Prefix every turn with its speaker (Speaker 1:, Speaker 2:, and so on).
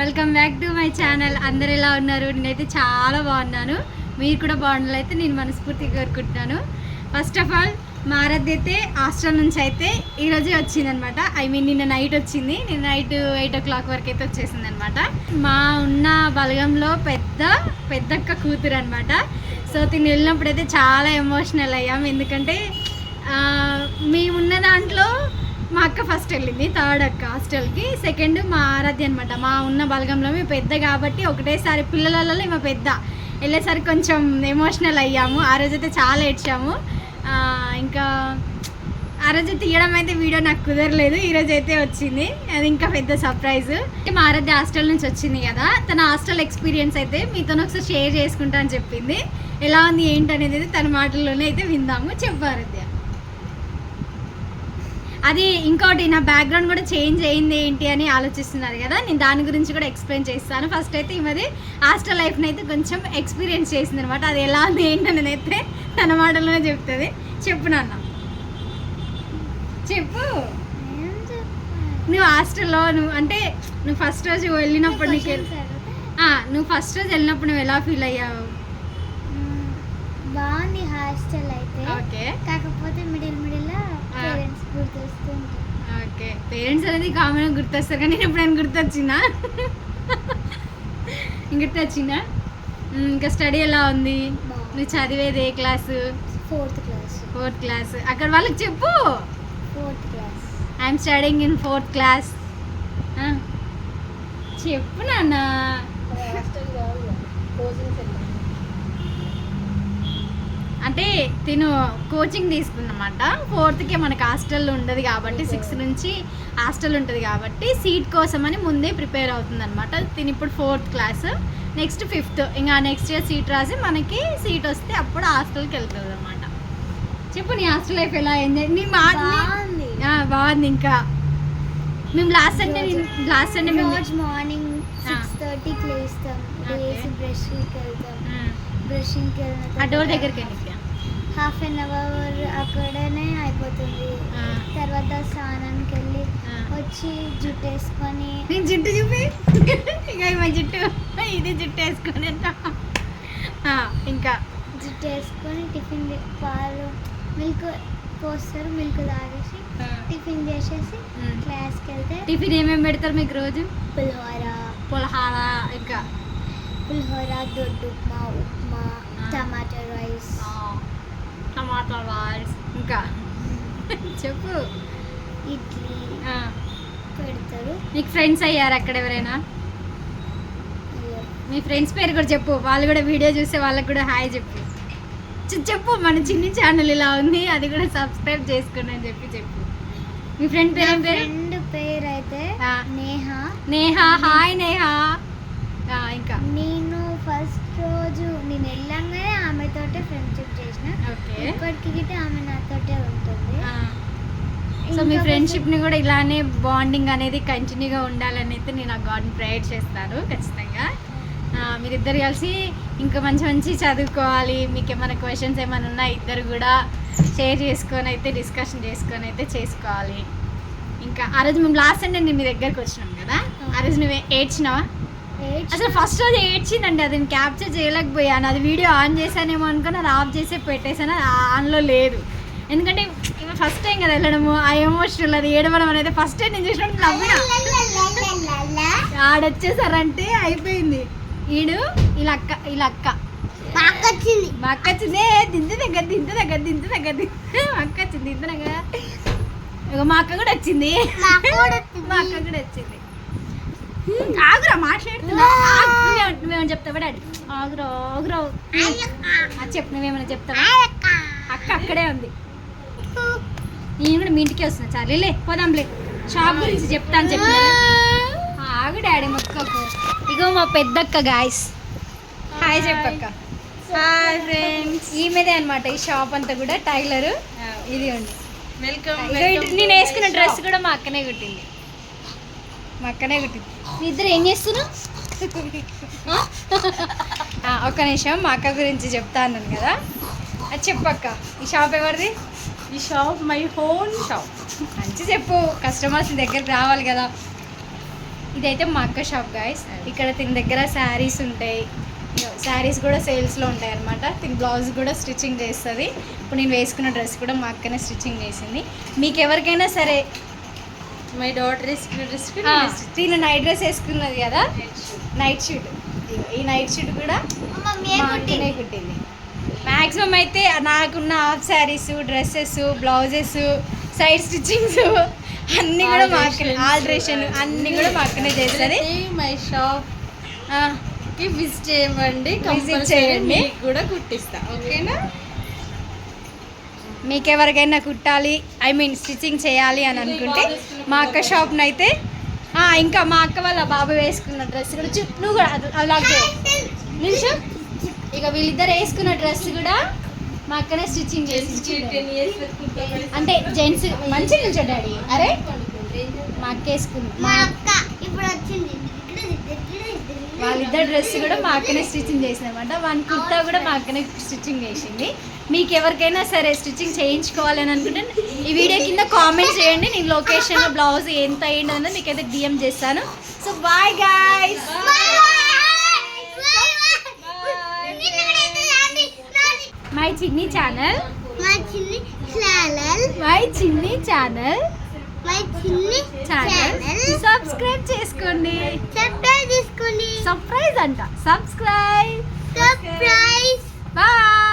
Speaker 1: Welcome back to my channel. అందరు ఎలా ఉన్నారు? నేనైతే చాలా బాగున్నాను. మీరు కూడా బాగుండాలైతే నేను మనస్ఫూర్తిగా కోరుకుంటున్నాను. ఫస్ట్ ఆఫ్ ఆల్ మా ఆరాధ్య అయితే హాస్టల్ నుంచి అయితే ఈరోజే వచ్చిందనమాట. నిన్న నైట్ వచ్చింది. నిన్న నైట్ 8 o'clock వరకు అయితే వచ్చేసింది అనమాట. మా ఉన్న బలగంలో పెద్దక్క కూతురు అనమాట. సో తిని వెళ్ళినప్పుడైతే చాలా ఎమోషనల్ అయ్యాం. ఎందుకంటే మేమున్న దాంట్లో మా అక్క ఫస్ట్ వెళ్ళింది, థర్డ్ అక్క హాస్టల్కి, సెకండ్ మా ఆరాధ్య అనమాట. మా ఉన్న బలగంలో మేము పెద్ద కాబట్టి ఒకటేసారి పిల్లలలో మేము పెద్ద వెళ్ళేసరికి కొంచెం ఎమోషనల్ అయ్యాము. ఆ రోజైతే చాలా ఏడ్చాము. ఇంకా ఆ రోజు తీయడం అయితే వీడియో నాకు కుదరలేదు. ఈరోజు అయితే వచ్చింది, అది ఇంకా పెద్ద సర్ప్రైజ్. మా ఆరాధ్య హాస్టల్ నుంచి వచ్చింది కదా, తన హాస్టల్ ఎక్స్పీరియన్స్ అయితే మీతో ఒకసారి షేర్ చేసుకుంటా అని చెప్పింది. ఎలా ఉంది ఏంటనేది అయితే తన మాటల్లోనే అయితే విందాము. చెప్పు ఆరాధ్య. అది ఇంకోటి, నా బ్యాక్గ్రౌండ్ కూడా చేంజ్ అయింది ఏంటి అని ఆలోచిస్తున్నారు కదా, నేను దాని గురించి కూడా ఎక్స్ప్లెయిన్ చేస్తాను. ఫస్ట్ అయితే ఈమెది హాస్టల్ లైఫ్ని అయితే కొంచెం ఎక్స్పీరియన్స్ చేసింది అనమాట. అది ఎలా ఉంది ఏంటనేది అయితే తన మాటలోనే చెప్తుంది. చెప్పు నాన్న, చెప్పు. నువ్వు హాస్టల్లో నువ్వు ఫస్ట్ రోజు వెళ్ళినప్పుడు నువ్వు ఫస్ట్ రోజు వెళ్ళినప్పుడు నువ్వు ఎలా ఫీల్ అయ్యావు?
Speaker 2: బాగుంది హాస్టల్ అయితే.
Speaker 1: ఓకే,
Speaker 2: కాకపోతే మిడిల్ పేరెంట్స్ గుర్తొస్తుంది.
Speaker 1: ఓకే, పేరెంట్స్ అనేది కామన్గా గుర్తొస్తారు, కానీ నేను ఎప్పుడైనా గుర్తొచ్చిందా? గుర్తొచ్చిందా? ఇంకా స్టడీ ఎలా ఉంది? నువ్వు చదివేది ఏ క్లాసు? Fourth class. అక్కడ వాళ్ళకి చెప్పు.
Speaker 2: Fourth class.
Speaker 1: I'm studying in 4th class. చెప్పు నాన్న. అంటే తిను కోచింగ్ తీసుకున్నమాట. 4th మనకు హాస్టల్ ఉండదు కాబట్టి, 6 నుంచి హాస్టల్ ఉంటుంది కాబట్టి సీట్ కోసం అని ముందే ప్రిపేర్ అవుతుంది అనమాట. తిని ఇప్పుడు 4th class, నెక్స్ట్ 5th, ఇంకా నెక్స్ట్ ఇయర్ సీట్ రాసి మనకి సీట్ వస్తే అప్పుడు హాస్టల్కి వెళ్తుంది అనమాట. చెప్పు, నీ హాస్టల్ లైఫ్ ఎలా ఎంజాయ్? నీ బాగుంది. ఇంకా మేము లాస్ట్ సండే
Speaker 2: మార్నింగ్ 6:30కి లేస్తాం, లేచి బ్రషింగ్కి వెళ్తాం. బ్రషింగ్కి వెళ్ళిన
Speaker 1: ఆ డోర్ దగ్గరికి వెళ్ళి
Speaker 2: ½ an hour అక్కడనే అయిపోతుంది. తర్వాత స్నానానికి వెళ్ళి వచ్చి జుట్టు వేసుకొని,
Speaker 1: జుట్టు చూపి, మా జుట్టు ఇది జుట్టు వేసుకొని ఇంకా
Speaker 2: జుట్టు వేసుకొని టిఫిన్, పాలు, మిల్క్ పోస్తారు, మిల్క్ తాగేసి టిఫిన్ చేసేసి క్లాస్కి వెళ్తే.
Speaker 1: టిఫిన్ ఏమేమి పెడతారు మీకు రోజు?
Speaker 2: పులిహోర,
Speaker 1: ఇంకా
Speaker 2: పులిహోర, దొడ్డు ఉప్మా, టమాటా రైస్,
Speaker 1: ఇంకా చెప్పు.
Speaker 2: ఇడ్లీ పెడతారు.
Speaker 1: నీకు ఫ్రెండ్స్ అయ్యారు అక్కడ ఎవరైనా? మీ ఫ్రెండ్స్ పేరు కూడా చెప్పు, వాళ్ళు కూడా వీడియో చూస్తే వాళ్ళకి కూడా హాయ్ చెప్పు. చెప్పు, మన చిన్ని ఛానల్ ఇలా ఉంది, అది కూడా సబ్స్క్రైబ్ చేసుకోండి అని చెప్పు. మీ ఫ్రెండ్ పేరు?
Speaker 2: ఫ్రెండ్ పేరు అయితే
Speaker 1: నేహా. హాయ్ నేహా. ఇంకా
Speaker 2: నేను ఫస్ట్ రోజు నేను వెళ్ళంగానే ఆమెతోటే ఫ్రెండ్షిప్ చేసిన. ఇప్పటికి ఆమె నాతోటే ఉంటుంది.
Speaker 1: సో మీ ఫ్రెండ్షిప్ని కూడా ఇలానే బాండింగ్ అనేది కంటిన్యూగా ఉండాలని అయితే నేను ఆ గాడ్ని ప్రేయర్ చేస్తాను ఖచ్చితంగా. మీరిద్దరు కలిసి ఇంకా మంచి చదువుకోవాలి. మీకు ఏమైనా క్వశ్చన్స్ ఏమైనా ఉన్నా ఇద్దరు కూడా షేర్ చేసుకొని అయితే డిస్కషన్ చేసుకొని అయితే చేసుకోవాలి. ఇంకా ఆ రోజు మేము లాస్ట్ సండే నేను మీ దగ్గరికి వచ్చినాం కదా, ఆ రోజు నువ్వు ఏడ్చినావా? అసలు ఫస్ట్ రోజు ఏడ్చిందండి, అది నేను క్యాప్చర్ చేయలేకపోయాను. అది వీడియో ఆన్ చేశానేమో అనుకుని అది ఆఫ్ చేసి పెట్టేశాను, అది ఆన్లో లేదు. ఎందుకంటే ఇవి ఫస్ట్ టైం కదా వెళ్ళడము, ఆ ఎమోషనల్ అది ఏడవడం అనేది ఫస్ట్ టైం నేను చూసినప్పుడు నవ్వినా. ఆడొచ్చేసారంటే అయిపోయింది. ఈడు ఇలా అక్క మా అక్క వచ్చింది. దింత దగ్గర అక్క వచ్చింది. ఇక మా అక్క కూడా వచ్చింది. ఆగురా, మాట్లాడుతున్నా. నువ్వేమైనా చెప్తావా డాడీ? ఆగురా చెప్పు, నువ్వేమైనా చెప్తావా? అక్క అక్కడే ఉంది. నేను కూడా మీ ఇంటికి వస్తున్నా. చాలేలే పోదాంలే, షాప్ గురించి చెప్తాను చెప్పిన. ఆగు డాడీ మొక్కకు. ఇగో మా పెద్దక్క గాయస్, హాయ్ చెప్పక్క. Hi friends. ఈమెదే అనమాట ఈ షాప్ అంతా కూడా, టైలర్. ఇది ఉంది. నేను వేసుకున్న డ్రెస్ కూడా మా అక్కనే కుట్టింది. మీ ఇద్దరు ఏం చేస్తున్నావు? ఒక్క నిమిషం, మా అక్క గురించి చెప్తా అన్నాను కదా, అది చెప్పక్క. ఈ షాప్ ఎవరిది?
Speaker 3: ఈ షాప్ మై హోన్ షాప్.
Speaker 1: మంచి చెప్పు, కస్టమర్స్ దగ్గరికి రావాలి కదా. ఇదైతే మా అక్క షాప్ గాయస్. ఇక్కడ దీని దగ్గర శారీస్ ఉంటాయి, శారీస్ కూడా సేల్స్లో ఉంటాయి అనమాట. దీని బ్లౌజ్ కూడా స్టిచ్చింగ్ చేస్తుంది. ఇప్పుడు నేను వేసుకున్న డ్రెస్ కూడా మా అక్కనే స్టిచ్చింగ్ చేసింది. మీకు ఎవరికైనా సరే
Speaker 3: మై డాటర్ వేసుకున్న డ్రెస్
Speaker 1: తిన నైట్ డ్రెస్ వేసుకున్నది కదా, నైట్ షూట్, ఈ నైట్ షూట్ కూడా
Speaker 2: మమ్మీ
Speaker 1: మా అక్కనే కుట్టింది. మ్యాక్సిమం అయితే నాకున్న half saris, dresses, blouses, side stitchings అన్నీ కూడా మా అక్కనే, ఆల్ట్రేషన్ అన్నీ కూడా మా అక్కనే చేస్తుంది.
Speaker 3: మై షాప్ కి విజిట్ చేయండి,
Speaker 1: విజిట్ చేయండి,
Speaker 3: మీకు కూడా కుట్టిస్తా. ఓకేనా?
Speaker 1: మీకు ఎవరికైనా కుట్టాలి, ఐ మీన్ స్టిచ్చింగ్ చేయాలి అని అనుకుంటే మా అక్క షాప్ని అయితే ఇంకా మా అక్క వాళ్ళ బాబు వేసుకున్న డ్రెస్ కూడా నువ్వు కూడా అలాగే నిమిషం. ఇక వీళ్ళిద్దరు వేసుకున్న డ్రెస్ కూడా మా అక్కనే స్టిచ్చింగ్ చేసి, అంటే జెంట్స్ మంచిగా నిల్చో డాడీ. అరే మా అక్క వేసుకుంది,
Speaker 2: మా అక్క ఇప్పుడు వచ్చింది.
Speaker 1: వాళ్ళిద్దరు డ్రెస్ కూడా మా అక్కనే స్టిచ్చింగ్ చేసింది అనమాట. వన్ కుర్తా కూడా మా అక్కనే స్టిచ్చింగ్ చేసింది. మీకు ఎవరికైనా సరే స్టిచ్చింగ్ చేయించుకోవాలని అనుకుంటే ఈ వీడియో కింద కామెంట్ చేయండి. నేను లొకేషన్, బ్లౌజ్ ఎంత అయ్యింది అన్నది మీకైతే డిఎం చేస్తాను. So bye guys. My Chinni channel,
Speaker 2: my Chinni channel,
Speaker 1: my Chinni channel
Speaker 2: my Chinni
Speaker 1: channel
Speaker 2: channel
Speaker 1: subscribe చేసుకోండి.
Speaker 2: సబ్స్క్రైబ్ చేసుకోండి.
Speaker 1: సర్ప్రైజ్ అంట, సబ్స్క్రైబ్.
Speaker 2: సర్ప్రైజ్.
Speaker 1: బాయ్.